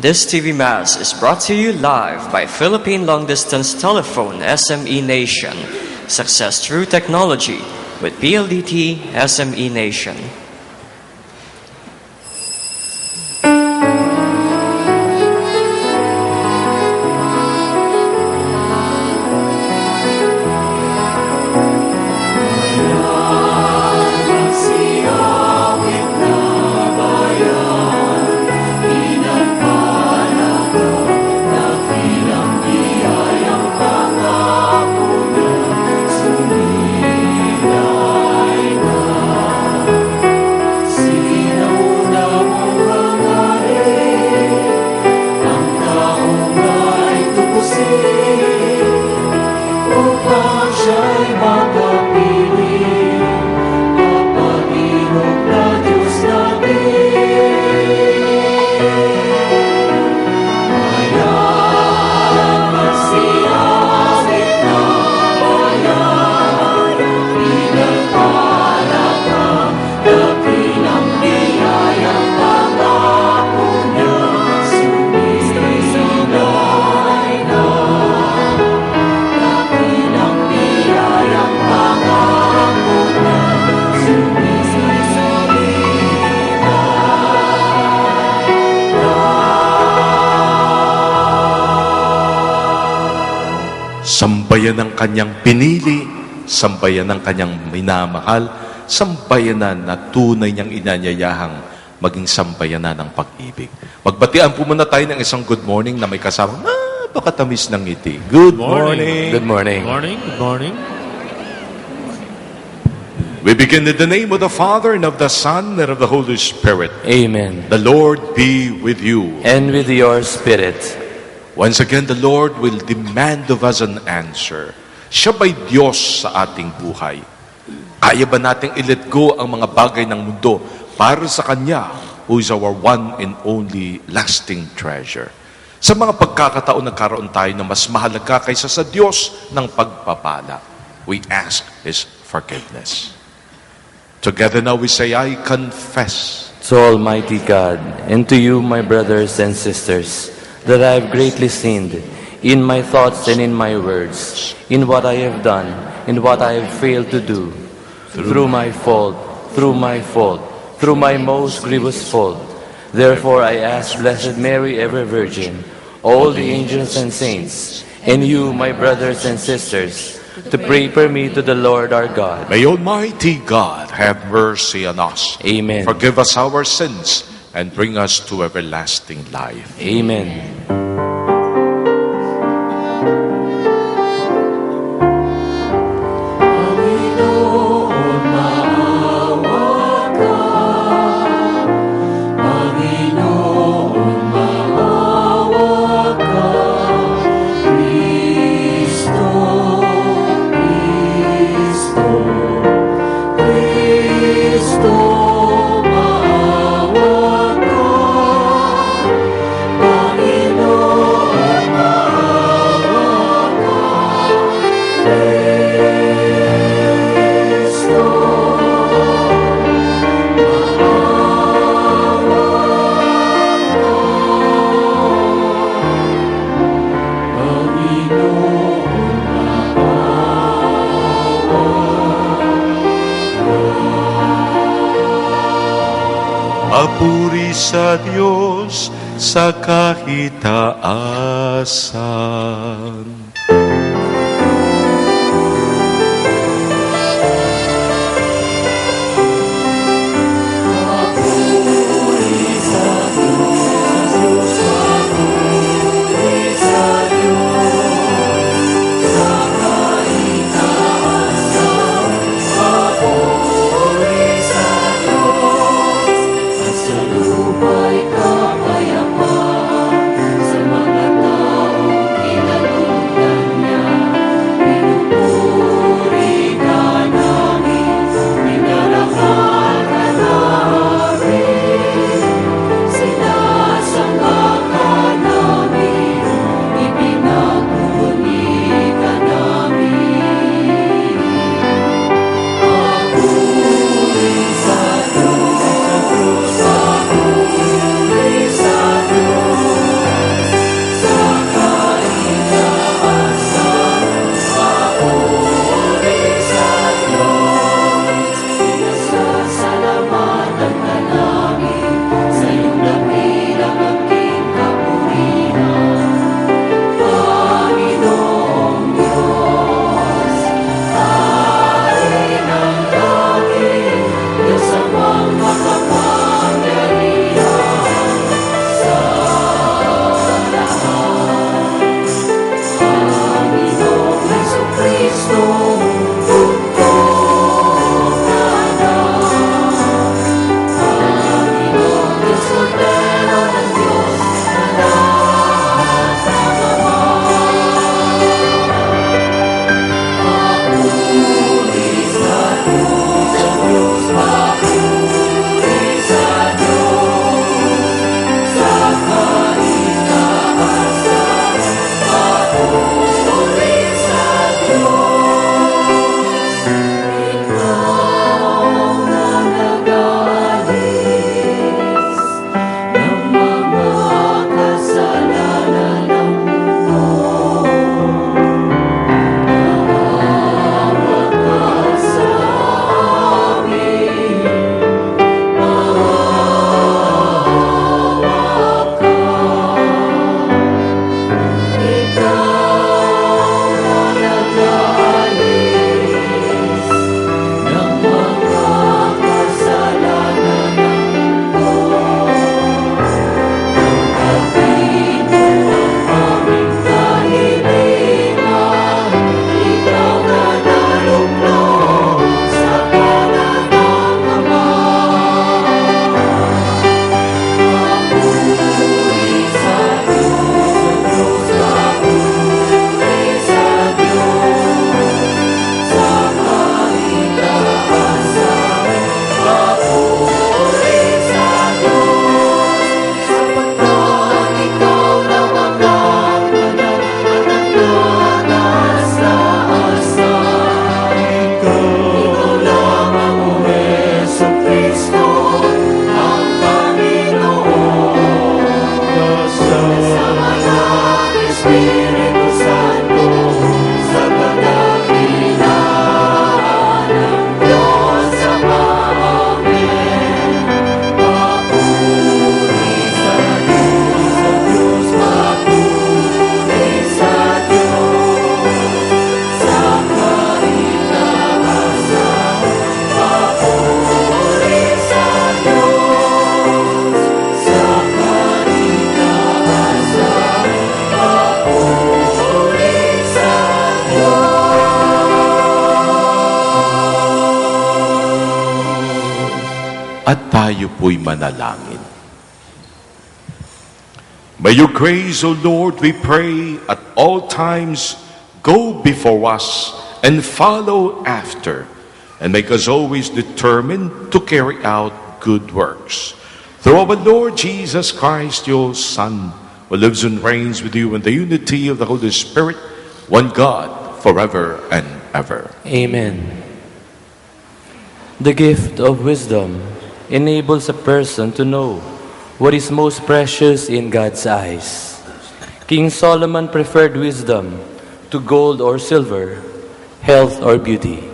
This TV Mass is brought to you live by Philippine Long Distance Telephone SME Nation. Success through technology with PLDT SME Nation. Sambayan ng kanyang pinili, sambayan ng kanyang minamahal, sambayanan na tunay niyang inanyayahang maging sambayanan ng pag-ibig. Magbatian po muna tayo ng isang good morning na may kasama napakatamis ng ngiti. Good morning. Good morning. Good morning. Good morning. We begin in the name of the Father, and of the Son, and of the Holy Spirit. Amen. The Lord be with you. And with your spirit. Once again, the Lord will demand of us an answer. Siya ba'y Diyos sa ating buhay? Kaya ba nating i-let go ang mga bagay ng mundo para sa Kanya, who is our one and only lasting treasure? Sa mga pagkakataon nagkaroon tayo na mas mahalaga kaysa sa Diyos ng pagpapala, we ask His forgiveness. Together now we say, I confess To Almighty God, and to you, my brothers and sisters, that I have greatly sinned in my thoughts and in my words, in what I have done, in what I have failed to do, through my fault, through my most grievous fault. Therefore I ask Blessed Mary, ever Virgin, all the angels and saints, and you, my brothers and sisters, to pray for me to the Lord our God. May Almighty God have mercy on us. Amen. Forgive us our sins and bring us to everlasting life. Amen. Papuri sa Diyos sa kahitaasan. Kapayapaan sa mga taong Tayo po'y manalangin. May your grace, O Lord, we pray, at all times go before us and follow after, and make us always determined to carry out good works. Through our Lord Jesus Christ, your Son, who lives and reigns with you in the unity of the Holy Spirit, one God, forever and ever. Amen. The gift of wisdom enables a person to know what is most precious in God's eyes. King Solomon preferred wisdom to gold or silver, health or beauty.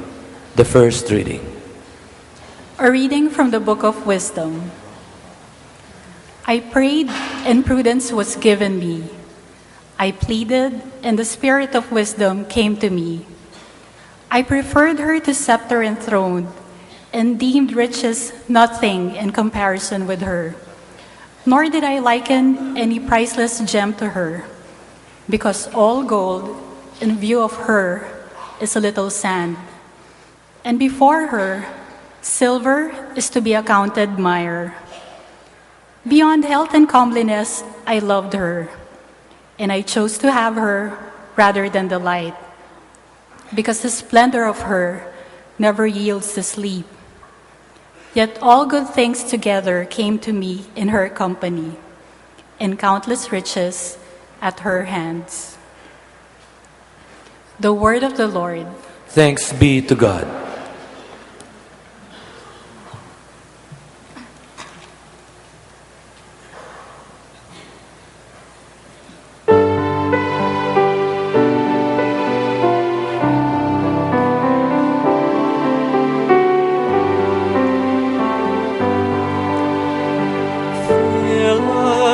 The first reading. A reading from the Book of Wisdom. I prayed, and prudence was given me. I pleaded, and the spirit of wisdom came to me. I preferred her to scepter and throne, and deemed riches nothing in comparison with her. Nor did I liken any priceless gem to her, because all gold, in view of her, is a little sand. And before her, silver is to be accounted mire. Beyond health and comeliness, I loved her, and I chose to have her rather than the light, because the splendor of her never yields to sleep. Yet all good things together came to me in her company, and countless riches at her hands. The word of the Lord. Thanks be to God.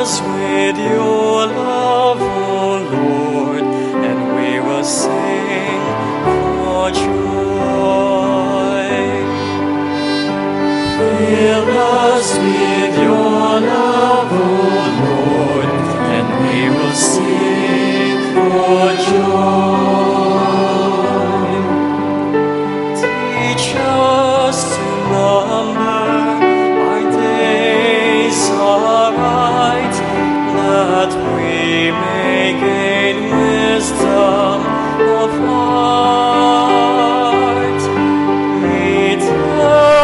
With your love, O Lord, and we will sing for joy. Fill us with your love, O Lord, and we will sing for joy. Teach us to number our days aright, that we may gain wisdom of heart. Eternal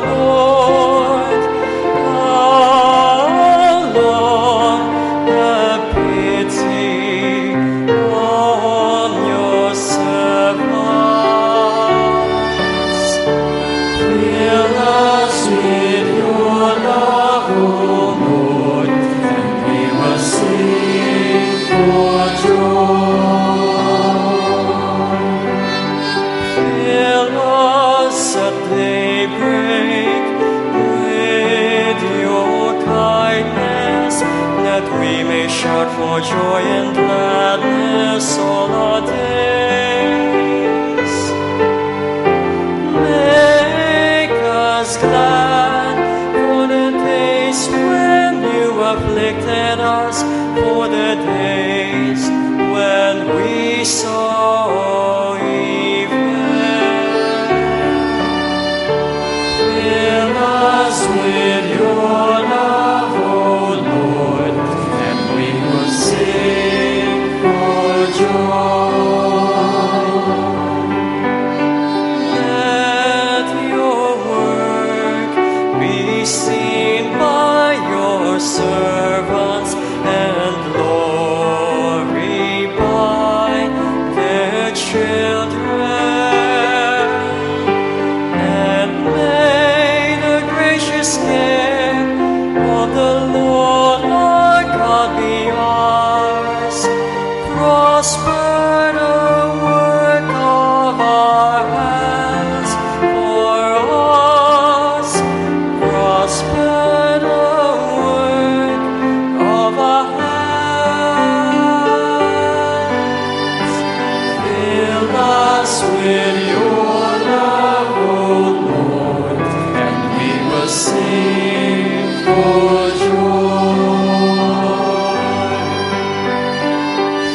Lord, how long have pity on your servants. Fill us with your love, O Lord, and we will sing for joy. Fill us at daybreak with your kindness, that we may shout for joy and gladness all our days. Make us glad for the days when you afflicted us, for the days when we saw evil. Fill us with your love, O Lord, and we will sing for joy. Let your work be seen by your servants, and glory by their children. And may the gracious care of the Lord our God be ours. Prosper the work of our hands for us. Prosper the work of our hands. Fill us with your love, O Lord, and we will sing for joy.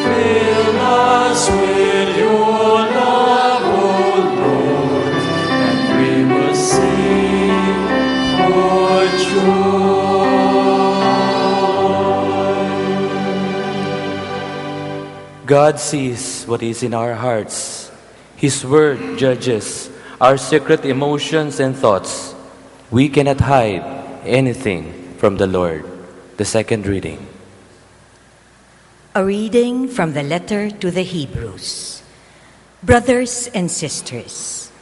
Fill us with your love, O Lord, and we will sing for God sees what is in our hearts. His word judges our secret emotions and thoughts. We cannot hide anything from the Lord. The second reading. A reading from the letter to the Hebrews. Brothers and sisters,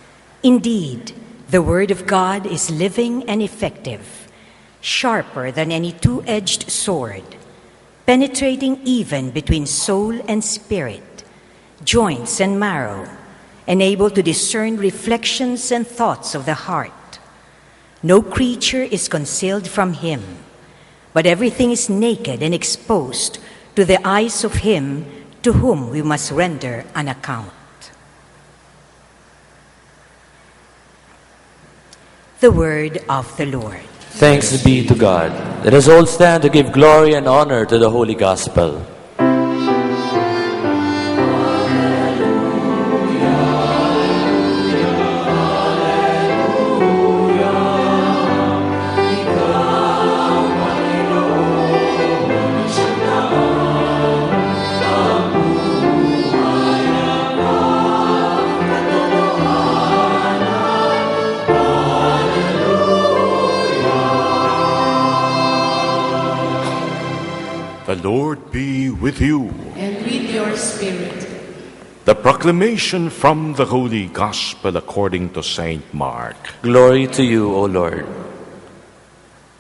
indeed, the word of God is living and effective, sharper than any two-edged sword, penetrating even between soul and spirit, joints and marrow, and able to discern reflections and thoughts of the heart. No creature is concealed from him, but everything is naked and exposed to the eyes of him to whom we must render an account. The word of the Lord. Thanks be to God. Let us all stand to give glory and honor to the Holy Gospel. The Lord be with you. And with your spirit. The proclamation from the Holy Gospel according to Saint Mark. Glory to you, O Lord.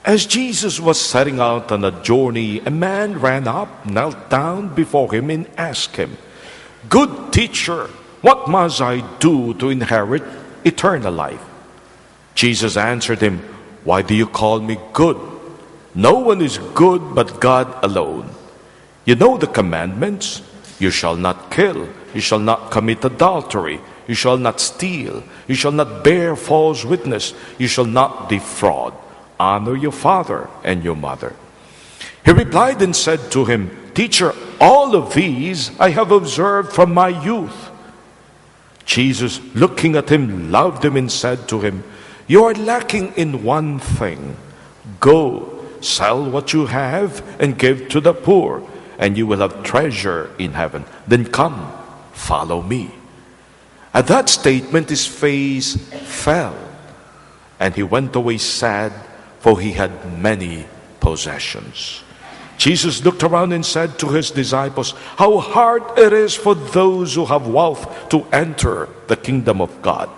As Jesus was setting out on a journey, a man ran up, knelt down before him, and asked him, "Good teacher, what must I do to inherit eternal life?" Jesus answered him, "Why do you call me good? No one is good but God alone. You know the commandments. You shall not kill. You shall not commit adultery. You shall not steal. You shall not bear false witness. You shall not defraud. Honor your father and your mother." He replied and said to him, "Teacher, all of these I have observed from my youth." Jesus, looking at him, loved him and said to him, "You are lacking in one thing. Go, sell what you have and give to the poor, and you will have treasure in heaven. Then come, follow me." At that statement, his face fell, and he went away sad, for he had many possessions. Jesus looked around and said to his disciples, "How hard it is for those who have wealth to enter the kingdom of God."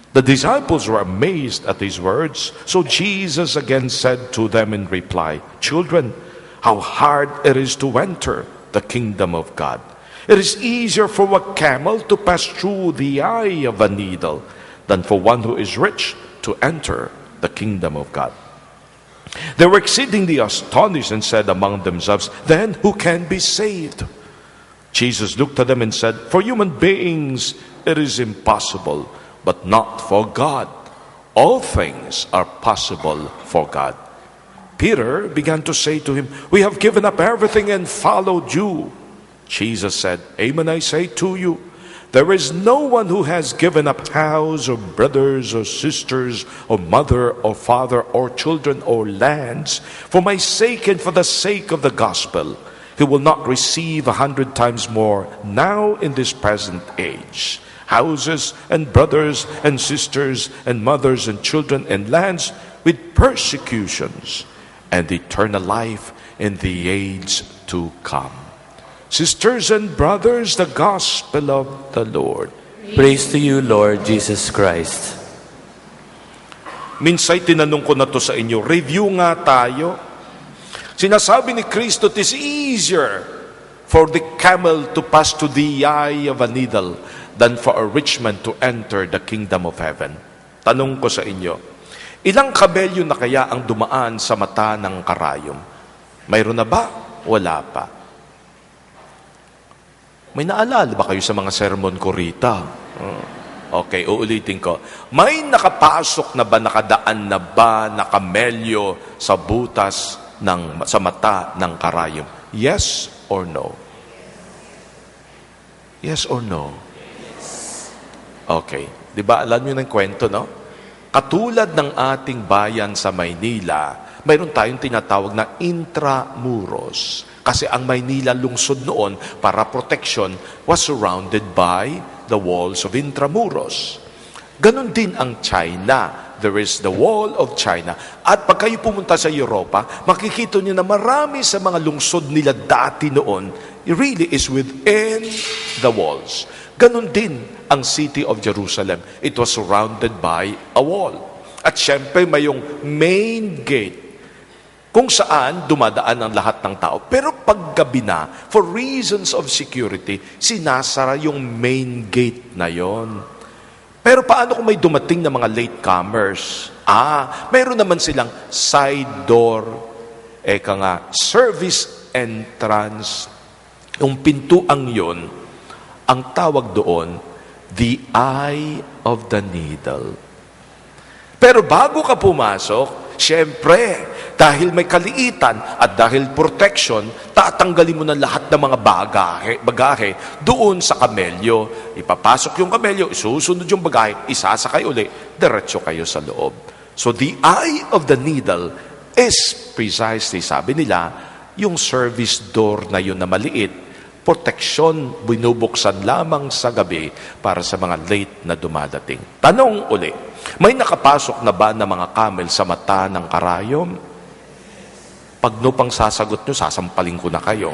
The disciples were amazed at his words. So Jesus again said to them in reply, "Children, how hard it is to enter the kingdom of God. It is easier for a camel to pass through the eye of a needle than for one who is rich to enter the kingdom of God." They were exceedingly astonished and said among themselves, "Then who can be saved?" Jesus looked at them and said, "For human beings it is impossible, but not for God. All things are possible for God." Peter began to say to him, "We have given up everything and followed you." Jesus said, "Amen, I say to you, there is no one who has given up house or brothers or sisters or mother or father or children or lands for my sake and for the sake of the gospel, who will not receive 100 times more now in this present age, houses and brothers and sisters and mothers and children and lands, with persecutions, and eternal life in the age to come." Sisters and brothers, the gospel of the Lord. Praise to you, Lord Jesus Christ. Minsay tinanong ko na to sa inyo, review nga tayo. Sinasabi ni Kristo, "It is easier for the camel to pass to the eye of a needle than for a rich man to enter the kingdom of heaven." Tanong ko sa inyo, ilang kabelyo na kaya ang dumaan sa mata ng karayom? Mayroon na ba? Wala pa. May naalala ba kayo sa mga sermon ko rita? Okay, uulitin ko. May nakapasok na ba, nakadaan na ba, na kamelyo sa butas sa mata ng karayom? Yes or no? Yes or no? Okay. Di ba, alam nyo ng kwento, no? Katulad ng ating bayan sa Maynila, mayroon tayong tinatawag na intramuros. Kasi ang Maynila lungsod noon para protection was surrounded by the walls of Intramuros. Ganon din ang China. There is the wall of China. At pag kayo pumunta sa Europa, makikita nyo na marami sa mga lungsod nila dati noon, it really is within the walls. Ganon din ang city of Jerusalem. It was surrounded by a wall. At syempre may yung main gate kung saan dumadaan ang lahat ng tao. Pero paggabi na, for reasons of security, sinasara yung main gate na yon. Pero paano kung may dumating na mga latecomers? Mayroon naman silang side door, service entrance. Yung pintuang yon, ang tawag doon, the eye of the needle. Pero bago ka pumasok, syempre, dahil may kaliitan at dahil protection, tatanggalin mo na lahat ng mga bagahe doon sa kamelyo. Ipapasok yung kamelyo, isusunod yung bagahe, isasakay uli, diretso kayo sa loob. So the eye of the needle is precisely, sabi nila, yung service door na yun na maliit, proteksyon, binubuksan lamang sa gabi para sa mga late na dumadating. Tanong uli, may nakapasok na ba na mga camel sa mata ng karayom? Pag no pang sasagot nyo, sasampaling ko na kayo.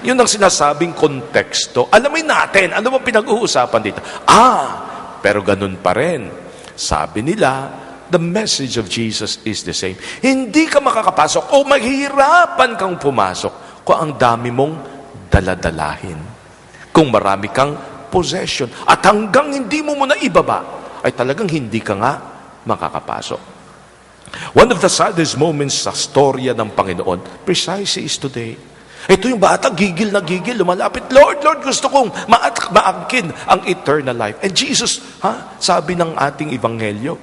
Yun ang sinasabing konteksto. Alamin natin, ano bang pinag-uusapan dito? Pero ganun pa rin. Sabi nila, the message of Jesus is the same. Hindi ka makakapasok o mahirapan kang pumasok kung ang dami mong daladalahin. Kung marami kang possession. At hanggang hindi mo muna ibaba, ay talagang hindi ka nga makakapasok. One of the saddest moments sa storya ng Panginoon, precisely is today. Ito yung bata, gigil na gigil, lumalapit, Lord, gusto kong maangkin ang eternal life. And Jesus, sabi ng ating Ebanghelyo,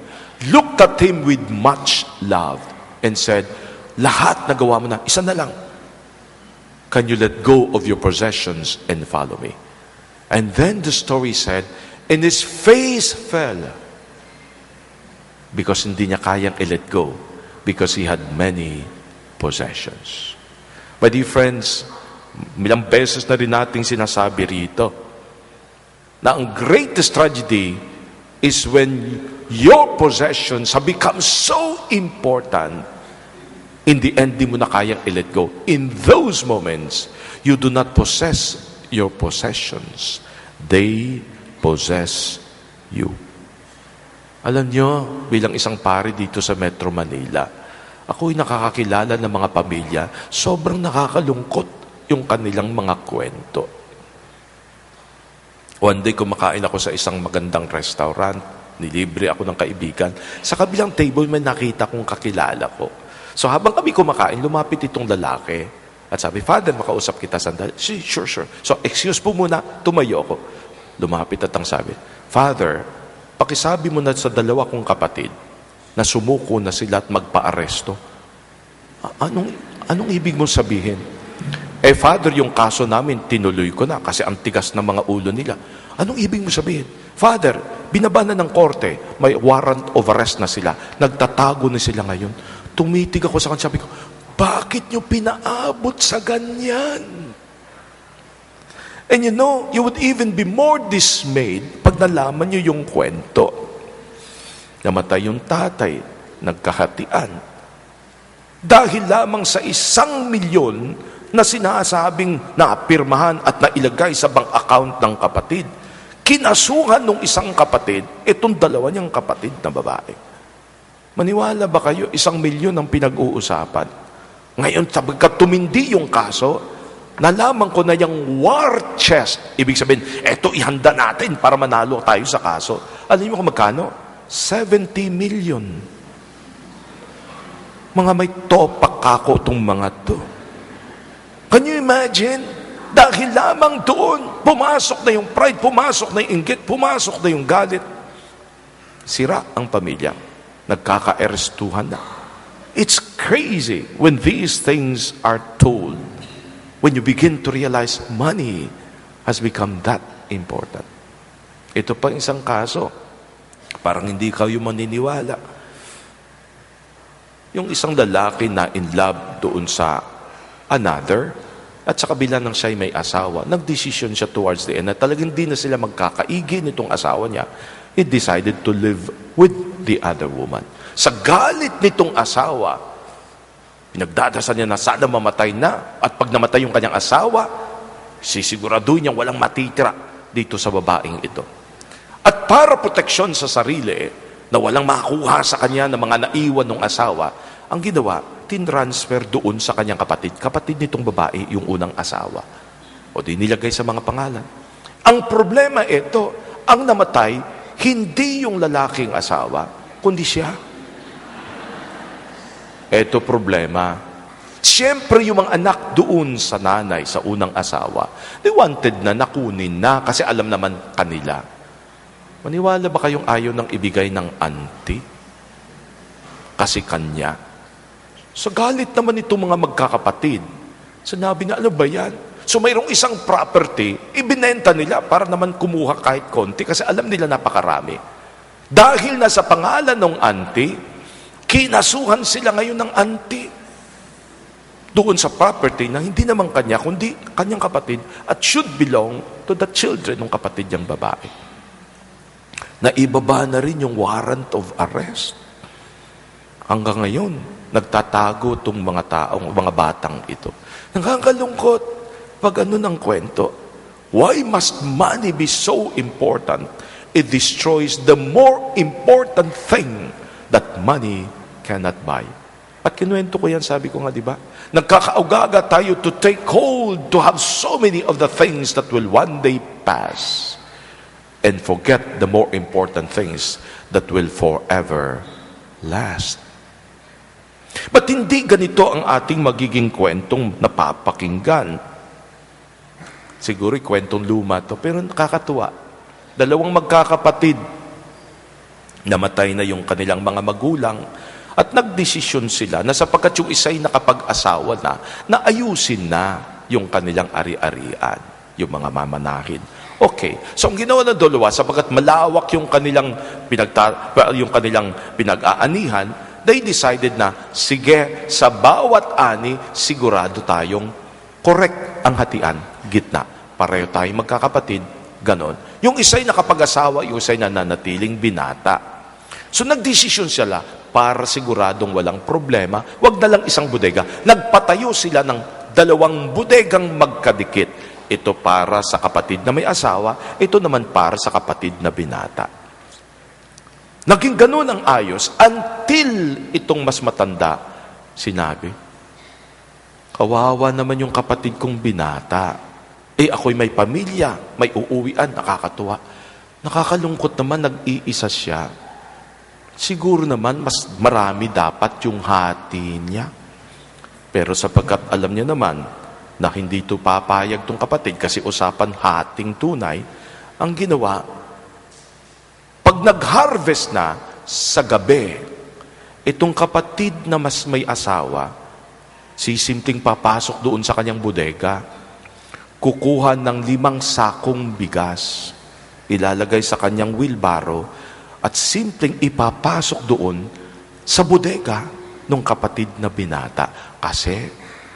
looked at him with much love and said, lahat na gawa mo na, isa na lang. Can you let go of your possessions and follow me? And then the story said, and his face fell. Because hindi niya kayang i-let go. Because he had many possessions. My dear friends, ilang beses na rin nating sinasabi rito na ang greatest tragedy is when your possessions have become so important, in the end, di mo na kayang i-let go. In those moments, you do not possess your possessions. They possess you. Alam nyo, bilang isang pari dito sa Metro Manila, ako'y nakakakilala ng mga pamilya, sobrang nakakalungkot yung kanilang mga kwento. One day, kumakain ako sa isang magandang restaurant, nilibre ako ng kaibigan. Sa kabilang table, may nakita kong kakilala ko. So habang kami kumakain, lumapit itong lalaki. At sabi, Father, makausap kita sandali. Sure. So, excuse po muna, tumayo ako. Lumapit at ang sabi, Father, pakisabi mo na sa dalawa kong kapatid na sumuko na sila at magpa-aresto. Anong ibig mong sabihin? Father, yung kaso namin, tinuloy ko na kasi ang tigas ng mga ulo nila. Anong ibig mong sabihin? Father, binaba na ng korte, may warrant of arrest na sila. Nagtatago na sila ngayon. Tumitig ako sa kanya, sabi ko, bakit nyo pinaabot sa ganyan? And you know, you would even be more dismayed pag nalaman nyo yung kwento. Namatay yung tatay, nagkahatian. Dahil lamang sa 1 milyon na sinasabing naapirmahan at nailagay sa bank account ng kapatid, kinasuhan ng isang kapatid, itong dalawa niyang kapatid na babae. Maniwala ba kayo, 1 milyon ang pinag-uusapan? Ngayon, sabagkat tumindi yung kaso, nalaman ko na yung war chest. Ibig sabihin, eto ihanda natin para manalo tayo sa kaso. Alam niyo kung magkano? 70 million. Mga may topak kako itong mga to. Can you imagine? Dahil lamang doon, pumasok na yung pride, pumasok na yung inggit, pumasok na yung galit. Sira ang pamilya. Nagkaka-arestuhan na. It's crazy when these things are told. When you begin to realize money has become that important. Ito pa isang kaso. Parang hindi kayo maniniwala. Yung isang lalaki na in love doon sa another. At sa kabila ng siya'y may asawa, nagdesisyon siya towards the end na talagang di na sila magkakaigi nitong asawa niya. He decided to live with the other woman. Sa galit nitong asawa, pinagdadasal niya na sana mamatay na. At pag namatay yung kanyang asawa, sisiguraduhin niyang walang matitira dito sa babaeng ito. At para proteksyon sa sarili, na walang makuha sa kanya ng mga naiwan ng asawa, ang ginawa, tinransfer doon sa kanyang kapatid. Kapatid nitong babae, yung unang asawa. O di nilagay sa mga pangalan. Ang problema ito, ang namatay, hindi yung lalaking asawa, kundi siya. Ito problema. Siyempre yung mga anak doon sa nanay, sa unang asawa, they wanted na nakunin na kasi alam naman kanila. Maniwala ba kayong ayaw nang ibigay ng auntie? Kasi kanya. So galit naman itong mga magkakapatid. Sinabi na, ano ba yan? So mayroong isang property, ibinenta nila para naman kumuha kahit konti kasi alam nila napakarami. Dahil nasa pangalan ng auntie, kinasuhan sila ngayon ng auntie. Doon sa property na hindi naman kanya, kundi kanyang kapatid at should belong to the children ng kapatid niyang babae. Naibaba na rin yung warrant of arrest. Hanggang ngayon, nagtatago itong mga batang ito. Nakakalungkot pag ano ng kwento. Why must money be so important? It destroys the more important thing that money cannot buy. At kinuwento ko yan, sabi ko nga, di ba? Nagkakaugaga tayo to take hold, to have so many of the things that will one day pass and forget the more important things that will forever last. But hindi ganito ang ating magiging kwentong napapakinggan. Siguro kwentong luma to, pero nakakatuwa. Dalawang magkakapatid, namatay na yung kanilang mga magulang, at nagdesisyon sila na sapagkat yung isa'y nakapag-asawa na ayusin na yung kanilang ari-arian, yung mga mamanahin. Okay, so ang ginawa ng dalawa, sapagkat malawak yung kanilang pinag-aanihan, they decided na, sige, sa bawat ani, sigurado tayong correct ang hatian, gitna. Pareho tayong magkakapatid, ganon. Yung isa'y nakapag-asawa, yung isa'y nananatiling binata. So nagdesisyon sila para siguradong walang problema, wag na lang isang bodega. Nagpatayo sila ng 2 bodegang magkadikit. Ito para sa kapatid na may asawa, ito naman para sa kapatid na binata. Naging ganun ang ayos until itong mas matanda sinabi, kawawa naman yung kapatid kong binata. Ako'y may pamilya, may uuwian, nakakatuwa. Nakakalungkot naman, nag-iisa siya. Siguro naman, mas marami dapat yung hati niya. Pero sapagkat alam niya naman na hindi ito papayag tong kapatid kasi usapan hating tunay, ang ginawa, pag nag-harvest na sa gabi, itong kapatid na mas may asawa, sisimting papasok doon sa kanyang bodega, kukuha ng 5 sakong bigas, ilalagay sa kanyang wheelbarrow, at simpleng ipapasok doon sa bodega ng kapatid na binata. Kasi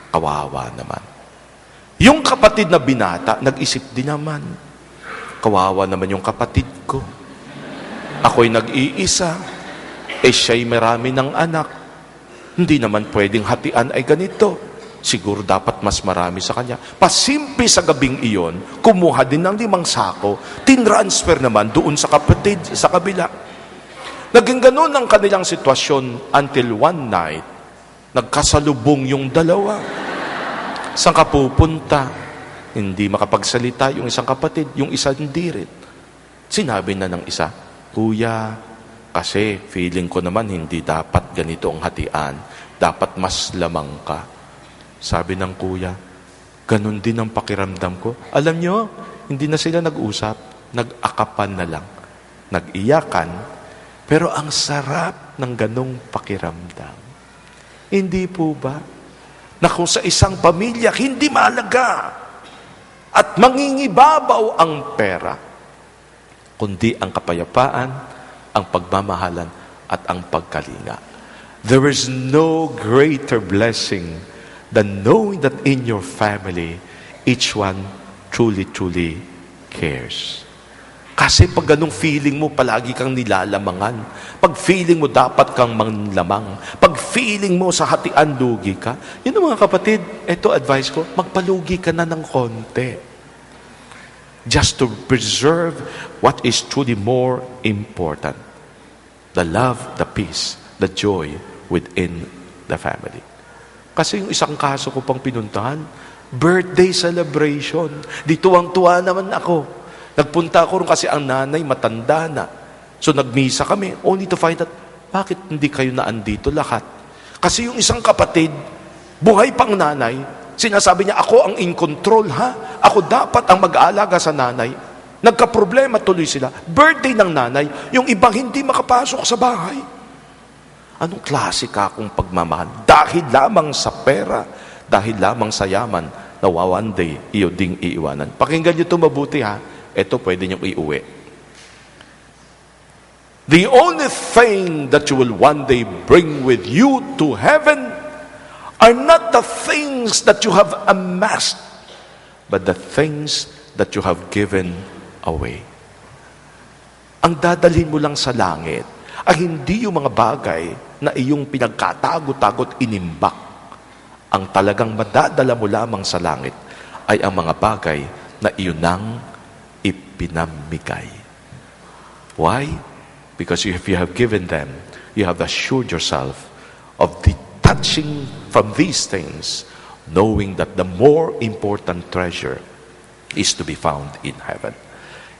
kawawa naman. Yung kapatid na binata, nag-isip din naman, kawawa naman yung kapatid ko. Ako'y nag-iisa, siya'y marami ng anak. Hindi naman pwedeng hatian ay ganito. Siguro dapat mas marami sa kanya. Pasimple sa gabing iyon, kumuha din ng 5 sako, tinransfer naman doon sa kapatid, sa kabila. Naging ganun ang kanilang sitwasyon until one night, nagkasalubong yung dalawa. Saan ka pupunta? Hindi makapagsalita yung isang kapatid, yung isa hindi rin. Sinabi na ng isa, Kuya, kasi feeling ko naman hindi dapat ganito ang hatian. Dapat mas lamang ka. Sabi ng kuya, ganun din ang pakiramdam ko. Alam nyo, hindi na sila nag-usap, nag-akapan na lang, nag-iyakan, pero ang sarap ng ganung pakiramdam. Hindi po ba? Na kung sa isang pamilya, hindi mahalaga at mangingibabaw ang pera, kundi ang kapayapaan, ang pagmamahalan, at ang pagkalinga. There is no greater blessing than knowing that in your family, each one truly cares. Kasi pag ganung feeling mo, palagi kang nilalamangan. Pag feeling mo, dapat kang manlamang. Pag feeling mo, sa hatian, lugi ka. Yun mga kapatid, ito advice ko, magpalugi ka na ng konti. Just to preserve what is truly more important. The love, the peace, the joy within the family. Kasi yung isang kaso ko pang pinuntahan, birthday celebration. Di tuwang-tuwa naman ako. Nagpunta ako rin kasi ang nanay matanda na. So nagmisa kami, only to find out, bakit hindi kayo naandito lahat? Kasi yung isang kapatid, buhay pang nanay, sinasabi niya, ako ang in control ha? Ako dapat ang mag-aalaga sa nanay. Nagka-problema tuloy sila. Birthday ng nanay, yung ibang hindi makapasok sa bahay. Anong klase ka kung pagmamahal? Dahil lamang sa pera, dahil lamang sa yaman, na one day, iyo ding iiwanan. Pakinggan niyo ito mabuti ha. Ito pwede niyong iuwi. The only thing that you will one day bring with you to heaven are not the things that you have amassed, but the things that you have given away. Ang dadalhin mo lang sa langit ay hindi yung mga bagay na iyong pinagkatago-tagot inimbak. Ang talagang madadala mo lamang sa langit ay ang mga bagay na iyon nang ipinamigay. Why? Because if you have given them, you have assured yourself of detaching from these things, knowing that the more important treasure is to be found in heaven.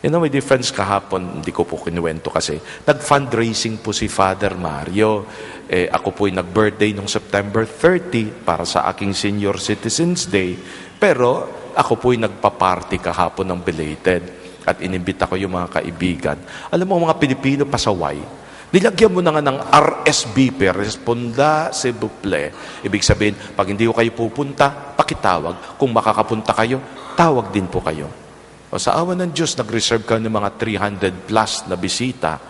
You know, may difference kahapon, hindi ko po kinuwento kasi, nag-fundraising po si Father Mario. Ako po'y nag-birthday noong September 30 para sa aking Senior Citizens Day. Pero ako po'y nagpa-party kahapon ng belated at inimbita ko yung mga kaibigan. Alam mo, mga Pilipino pasaway, nilagyan mo na nga ng RSVP, Responda s'il vous plaît. Ibig sabihin, pag hindi ko kayo pupunta, pakitawag. Kung makakapunta kayo, tawag din po kayo. O sa awa ng Diyos, nag-reserve ka ng mga 300 plus na bisita.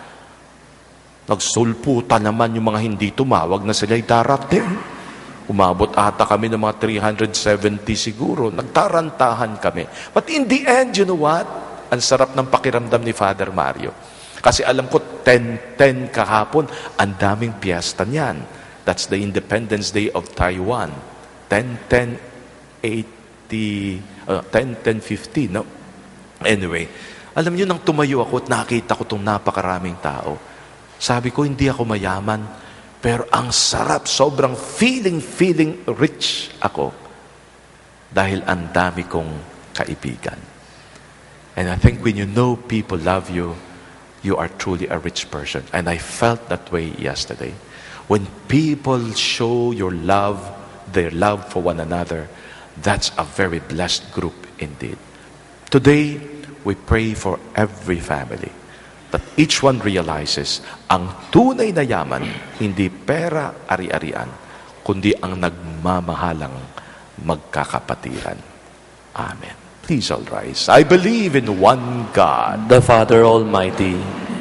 Nagsulputan naman yung mga hindi tumawag na sila'y darating. Umabot ata kami ng mga 370 siguro. Nagtarantahan kami. But in the end, you know what? Ang sarap ng pakiramdam ni Father Mario. Kasi alam ko, 10-10 kahapon, ang daming piyesta niyan. That's the Independence Day of Taiwan. 10-10-50, no? Anyway, alam niyo, nang tumayo ako at nakita ko itong napakaraming tao, sabi ko, hindi ako mayaman, pero ang sarap, sobrang feeling rich ako dahil ang dami kong kaibigan. And I think when you know people love you, you are truly a rich person. And I felt that way yesterday. When people show your love, their love for one another, that's a very blessed group indeed. Today, we pray for every family that each one realizes ang tunay na yaman, hindi pera, ari-arian, kundi ang nagmamahalang magkakapatiran. Amen. Please all rise. I believe in one God, the Father Almighty,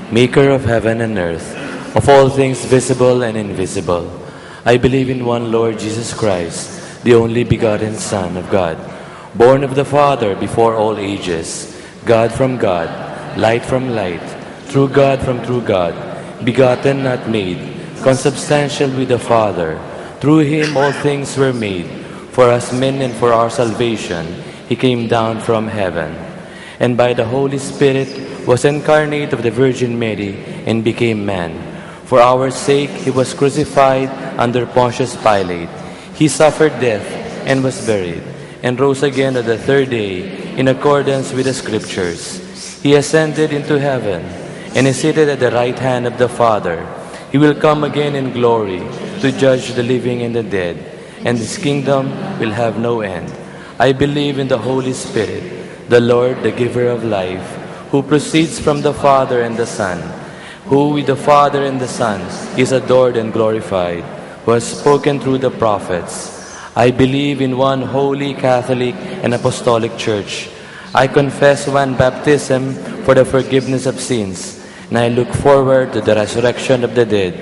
maker of heaven and earth, of all things visible and invisible. I believe in one Lord Jesus Christ, the only begotten Son of God, born of the Father before all ages, God from God, light from light, true God from true God, begotten not made, consubstantial with the Father. Through him all things were made. For us men and for our salvation, he came down from heaven, and by the Holy Spirit was incarnate of the Virgin Mary and became man. For our sake he was crucified under Pontius Pilate. He suffered death and was buried, and rose again on the third day in accordance with the Scriptures. He ascended into heaven and is seated at the right hand of the Father. He will come again in glory to judge the living and the dead, and his kingdom will have no end. I believe in the Holy Spirit, the Lord, the giver of life, who proceeds from the Father and the Son, who with the Father and the Son is adored and glorified, who has spoken through the prophets. I believe in one holy, Catholic, and Apostolic Church. I confess one baptism for the forgiveness of sins, and I look forward to the resurrection of the dead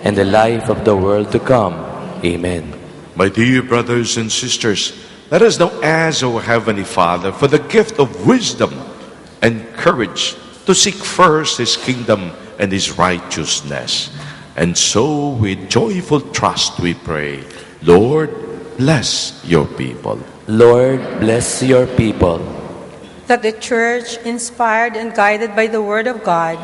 and the life of the world to come. Amen. My dear brothers and sisters, let us now ask our Heavenly Father for the gift of wisdom and courage to seek first His kingdom and His righteousness. And so with joyful trust we pray, Lord, bless your people. Lord, bless your people. That the Church, inspired and guided by the Word of God,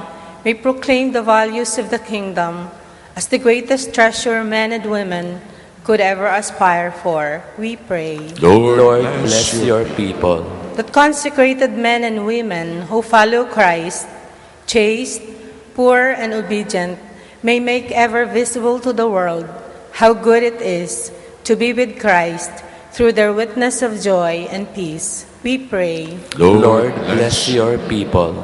may proclaim the values of the kingdom as the greatest treasure men and women could ever aspire for, we pray. Lord, bless your people. That consecrated men and women who follow Christ, chaste, poor, and obedient, may make ever visible to the world how good it is to be with Christ through their witness of joy and peace, we pray. Lord, bless your people.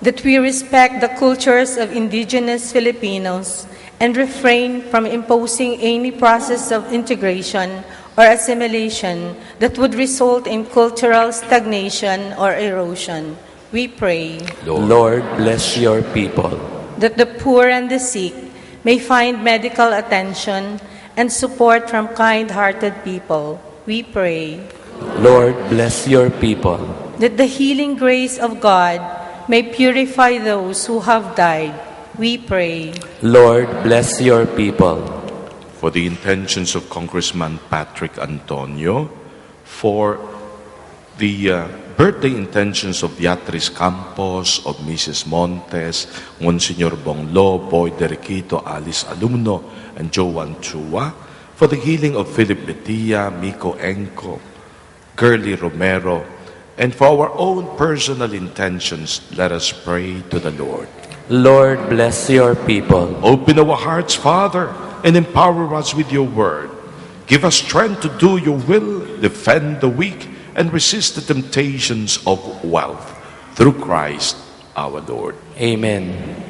That we respect the cultures of indigenous Filipinos and refrain from imposing any process of integration or assimilation that would result in cultural stagnation or erosion. We pray. Lord, bless your people. That the poor and the sick may find medical attention and support from kind-hearted people. We pray. Lord, bless your people. That the healing grace of God may purify those who have died. We pray. Lord, bless your people. For the intentions of Congressman Patrick Antonio, for the birthday intentions of Beatriz Campos, of Mrs. Montes, Monsignor Bonglo, Boy Derequito, Alice Alumno, and Joan Chua, for the healing of Philip Betia, Miko Enco, Curly Romero, and for our own personal intentions, let us pray to the Lord. Lord, bless your people. Open our hearts, Father, and empower us with your word. Give us strength to do your will, defend the weak, and resist the temptations of wealth. Through Christ our Lord. Amen.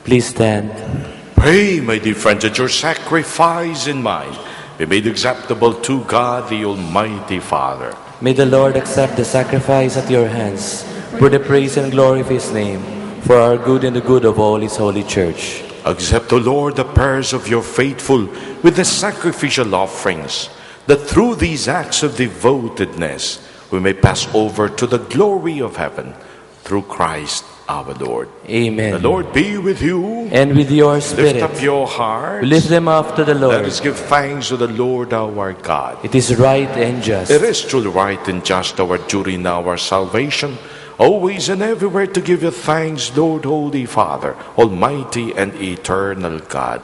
Please stand. Pray, my dear friends, that your sacrifice and mine be made acceptable to God, the Almighty Father. May the Lord accept the sacrifice at your hands for the praise and glory of His name, for our good and the good of all His holy church. Accept, O Lord, the prayers of your faithful with the sacrificial offerings, that through these acts of devotedness we may pass over to the glory of heaven, through Christ our Lord. Amen. The Lord be with you. And with your spirit. Lift up your hearts. We lift them up to the Lord. Let us give thanks to the Lord our God. It is right and just. It is truly right and just, our duty and our salvation, always and everywhere to give you thanks, Lord, Holy Father, Almighty and eternal God.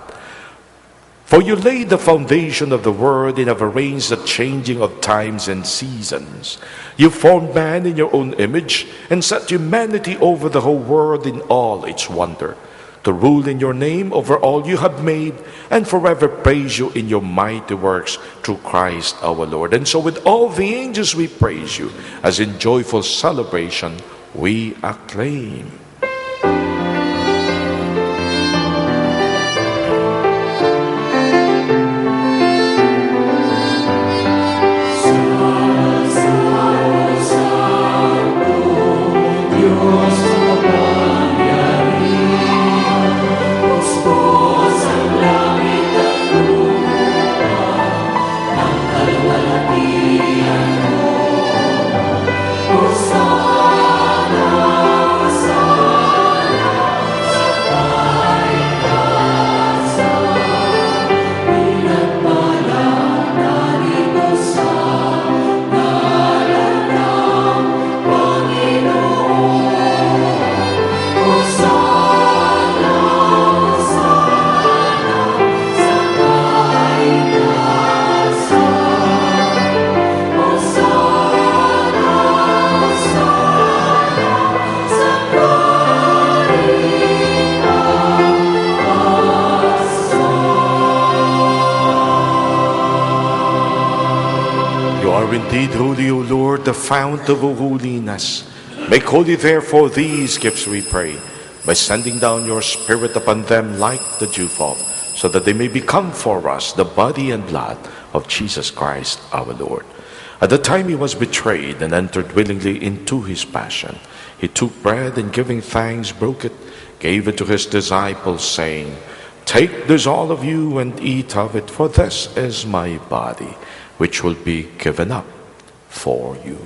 For you laid the foundation of the world and have arranged the changing of times and seasons. You formed man in your own image and set humanity over the whole world in all its wonder, to rule in your name over all you have made, and forever praise you in your mighty works through Christ our Lord. And so with all the angels we praise you, as in joyful celebration we acclaim. Indeed, holy, O Lord, the fount of holiness. Make holy, therefore, these gifts, we pray, by sending down your Spirit upon them like the dewfall, so that they may become for us the body and blood of Jesus Christ our Lord. At the time he was betrayed and entered willingly into his passion, he took bread and giving thanks, broke it, gave it to his disciples, saying, "Take this all of you and eat of it, for this is my body, which will be given up for you."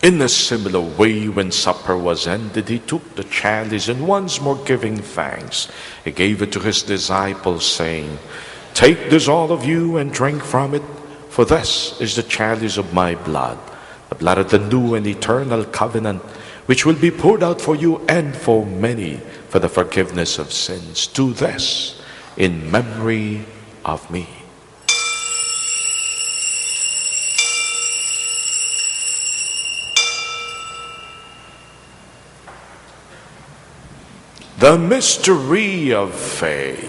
In a similar way, when supper was ended, he took the chalice, and once more giving thanks, he gave it to his disciples, saying, "Take this all of you and drink from it, for this is the chalice of my blood, the blood of the new and eternal covenant, which will be poured out for you and for many for the forgiveness of sins. Do this in memory of me." The mystery of faith.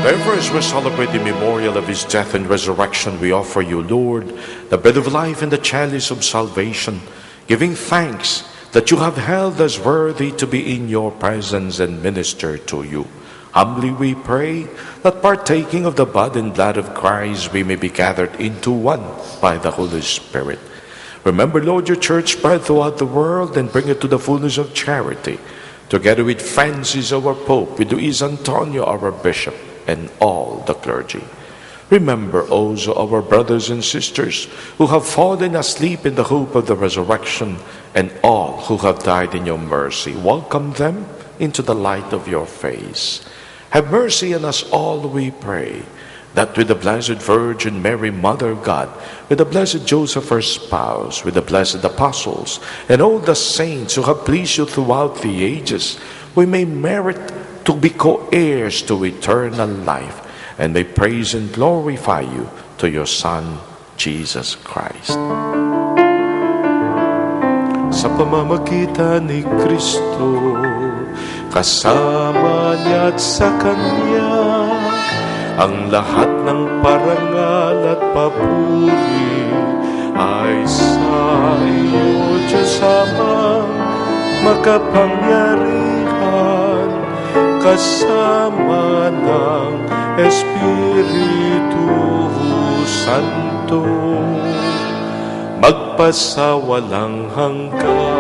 Therefore, as we celebrate the memorial of his death and resurrection, we offer you, Lord, the bread of life and the chalice of salvation, giving thanks that you have held us worthy to be in your presence and minister to you. Humbly we pray that partaking of the blood and blood of Christ, we may be gathered into one by the Holy Spirit. Remember, Lord, your church spread throughout the world and bring it to the fullness of charity, together with Francis, our Pope, with Luis Antonio, our Bishop, and all the clergy. Remember also our brothers and sisters who have fallen asleep in the hope of the resurrection, and all who have died in your mercy. Welcome them into the light of your face. Have mercy on us all, we pray, that with the Blessed Virgin Mary, Mother of God, with the Blessed Joseph, her spouse, with the blessed apostles, and all the saints who have pleased you throughout the ages, we may merit to be co-heirs to eternal life, and may praise and glorify you to your Son, Jesus Christ. Sa pamamagitan ni Kristo, kasama niya at sa Kanya, ang lahat ng parangal at papuri ay sa iyo, Diyos Ama, makapangyarihan. kasama ng Espiritu Santo, magpasawalang hanggan.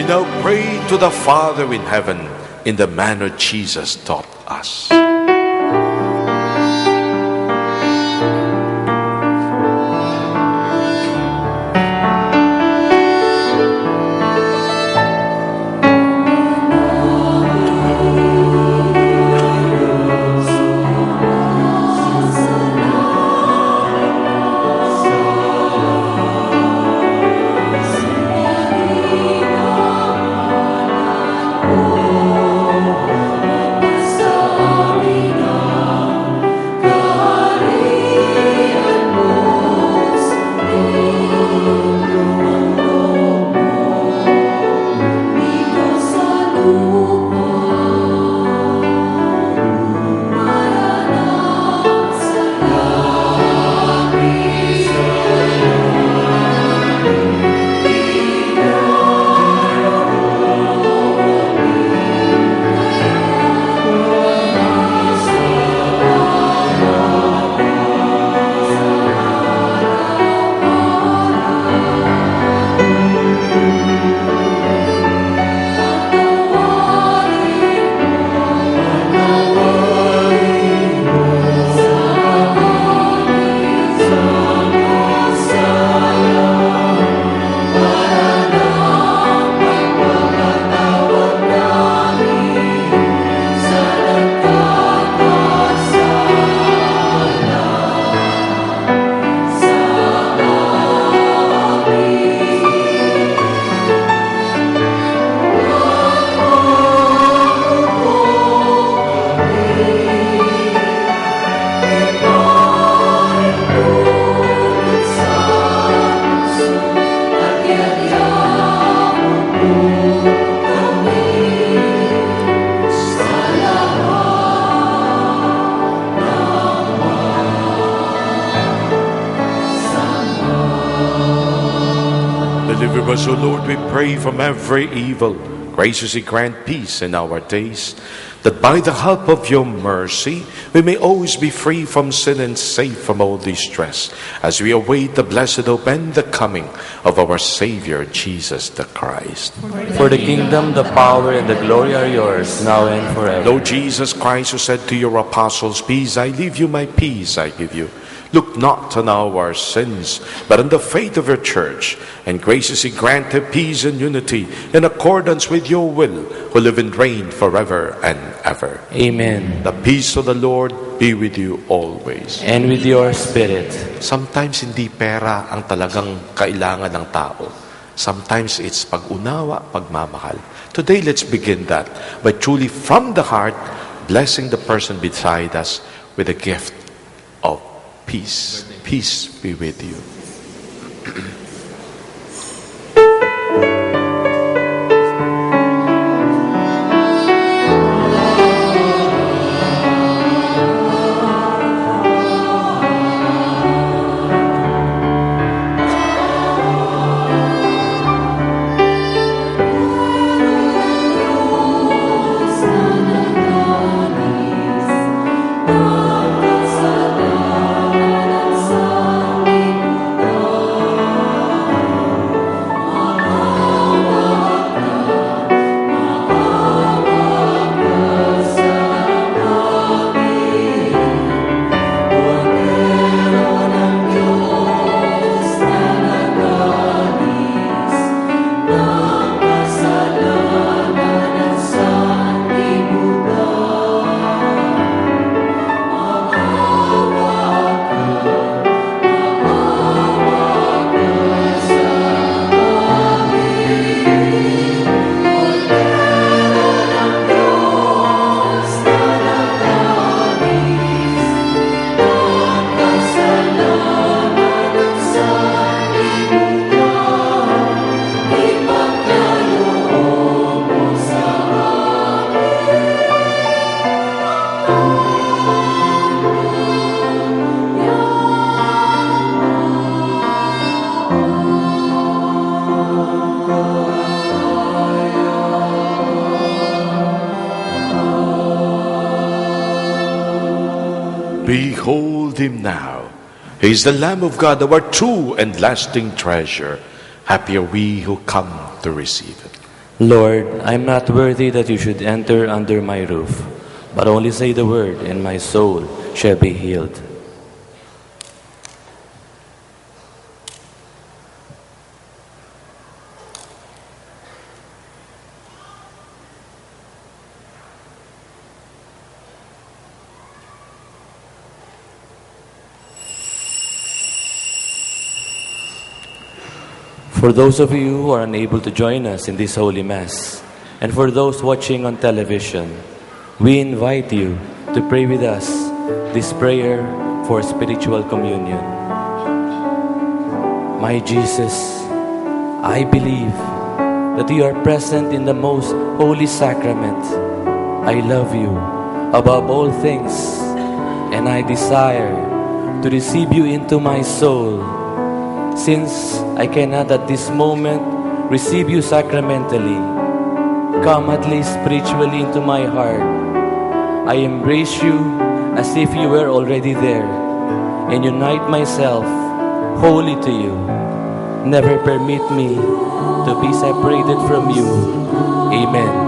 Now pray to the Father in heaven in the manner Jesus taught us. Deliver us, O Lord, we pray, from every evil. Graciously grant peace in our days, that by the help of your mercy, we may always be free from sin and safe from all distress, as we await the blessed hope and the coming of our Savior, Jesus the Christ. For the kingdom, the power, and the glory are yours, now and forever. Lord Jesus Christ, who said to your apostles, "Peace I leave you, my peace I give you," look not on our sins, but on the faith of your church, and graciously grant her peace and unity in accordance with your will, who live and reign forever and ever. Amen. The peace of the Lord be with you always. And with your spirit. Sometimes hindi pera ang talagang kailangan ng tao. Sometimes it's pag-unawa, pagmamahal. Today, let's begin that by truly from the heart blessing the person beside us with a gift of peace. Peace be with you. Behold him now. He is the Lamb of God, our true and lasting treasure. Happy are we who come to receive it. Lord, I am not worthy that you should enter under my roof, but only say the word, and my soul shall be healed. For those of you who are unable to join us in this Holy Mass, and for those watching on television, we invite you to pray with us this prayer for spiritual communion. My Jesus, I believe that you are present in the most holy sacrament. I love you above all things, and I desire to receive you into my soul. Since I cannot at this moment receive you sacramentally, come at least spiritually into my heart. I embrace you as if you were already there, and unite myself wholly to you. Never permit me to be separated from you. Amen.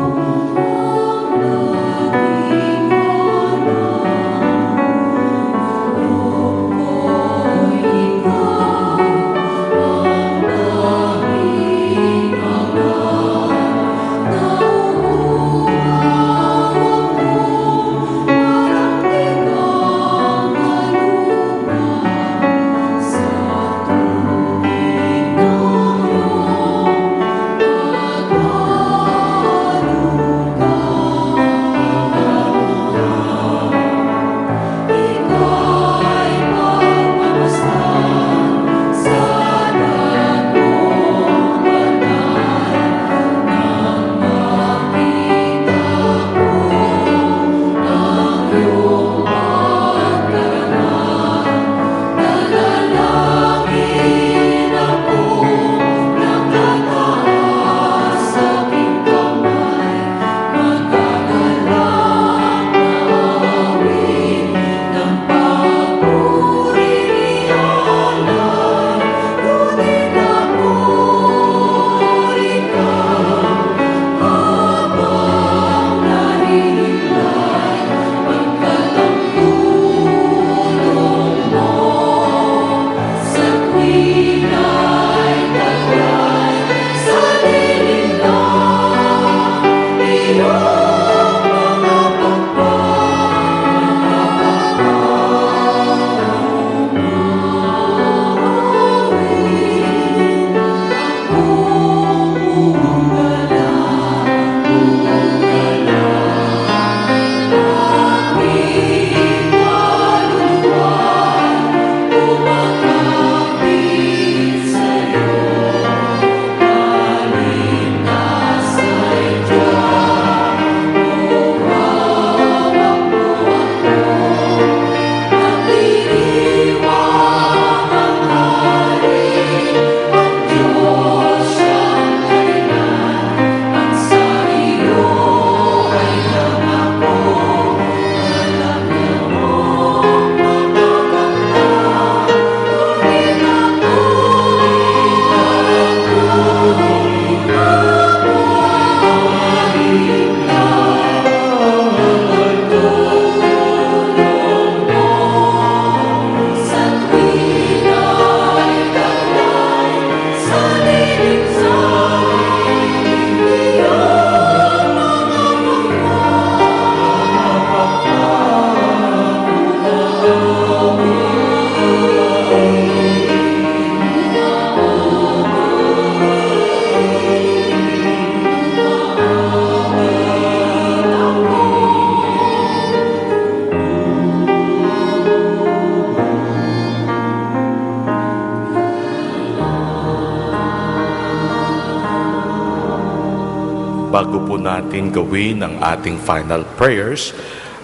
Bago po natin gawin ang ating final prayers,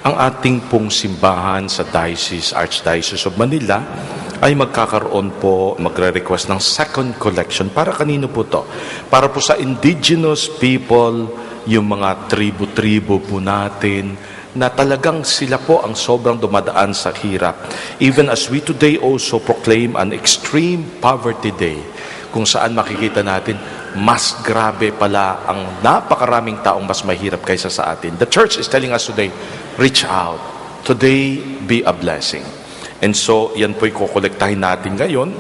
ang ating pong simbahan sa Archdiocese of Manila ay magkakaroon po, magre-request ng second collection. Para kanino po to? Para po sa indigenous people, yung mga tribu-tribu po natin na talagang sila po ang sobrang dumadaan sa hirap. Even as we today also proclaim an extreme poverty day, kung saan makikita natin, mas grabe pala ang napakaraming taong mas mahirap kaysa sa atin. The church is telling us today, reach out. Today, be a blessing. And so, yan po'y kukolektahin natin ngayon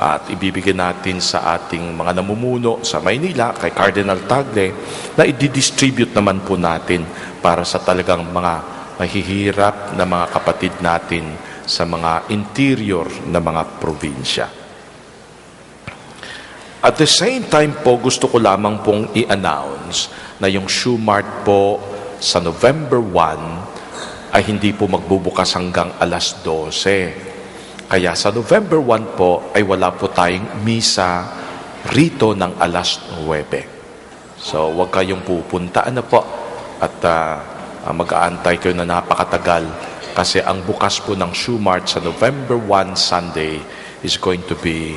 at ibibigay natin sa ating mga namumuno sa Maynila, kay Cardinal Tagle, na i-distribute naman po natin para sa talagang mga mahihirap na mga kapatid natin sa mga interior na mga probinsya. At the same time po, gusto ko lamang pong i-announce na yung Shoe Mart po sa November 1 ay hindi po magbubukas hanggang alas 12. Kaya sa November 1 po ay wala po tayong misa rito ng alas 9. So huwag kayong pupuntaan na po at mag-aantay kayo na napakatagal kasi ang bukas po ng Shoe Mart sa November 1 Sunday is going to be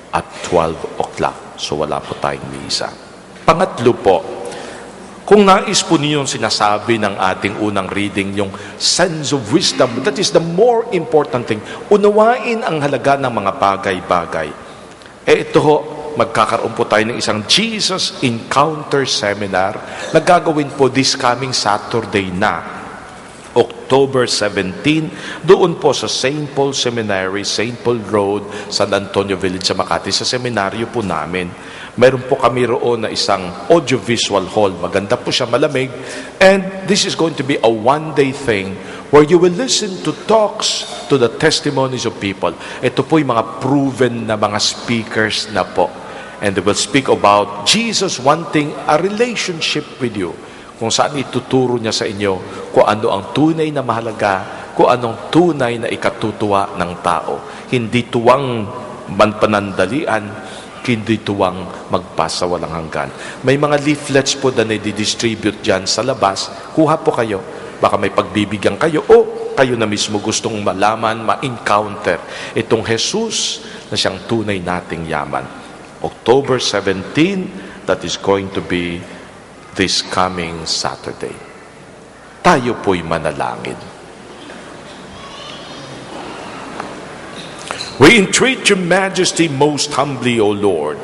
at 12 o'clock. So wala po tayong misa. Pangatlo po, kung nais po niyo sinasabi ng ating unang reading, yung sense of wisdom, that is the more important thing. Unawain ang halaga ng mga bagay-bagay. Ito ho, magkakaroon po tayo ng isang Jesus Encounter Seminar na gagawin po this coming Saturday na, October 17, doon po sa St. Paul Seminary, St. Paul Road, San Antonio Village sa Makati, sa seminaryo po namin. Meron po kami roon na isang audiovisual hall. Maganda po siya, malamig. And this is going to be a one-day thing where you will listen to talks, to the testimonies of people. Ito po yung mga proven na mga speakers na po. And they will speak about Jesus wanting a relationship with you. Kung saan ituturo niya sa inyo kung ano ang tunay na mahalaga, kung anong tunay na ikatutuwa ng tao. Hindi tuwang panandalian, hindi tuwang magpasa walang hanggan. May mga leaflets po na nadidistribute dyan sa labas. Kuha po kayo. Baka may pagbibigyan kayo o kayo na mismo gustong malaman, ma-encounter itong Jesus na siyang tunay nating yaman. October 17, that is going to be this coming Saturday. Tayo po'y manalangin. We entreat your majesty most humbly, O Lord,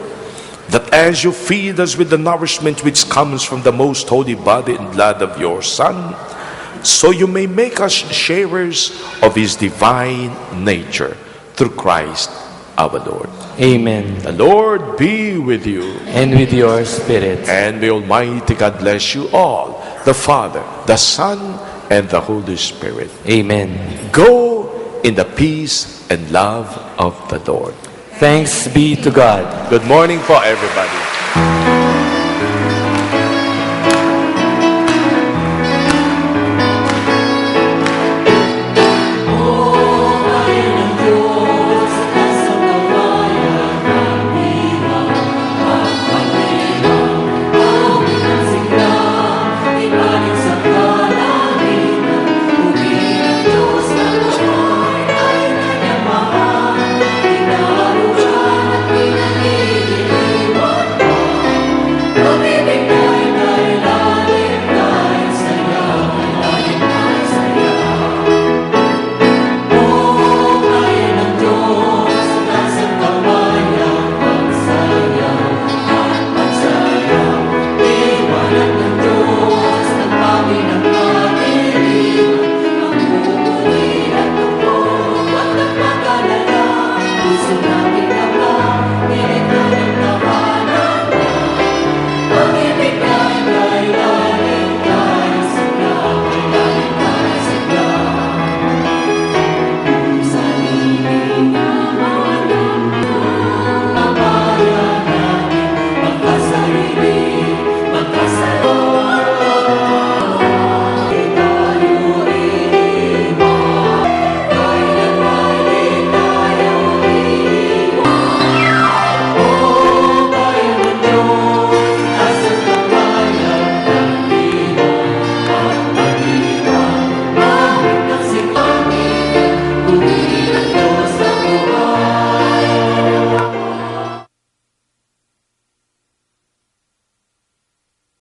that as you feed us with the nourishment which comes from the most holy body and blood of your Son, so you may make us sharers of his divine nature through Christ our Lord. Amen. The Lord be with you. And with your spirit. And may Almighty God bless you all, the Father, the Son, and the Holy Spirit. Amen. Go in the peace and love of the Lord. Thanks be to God. Good morning po, everybody.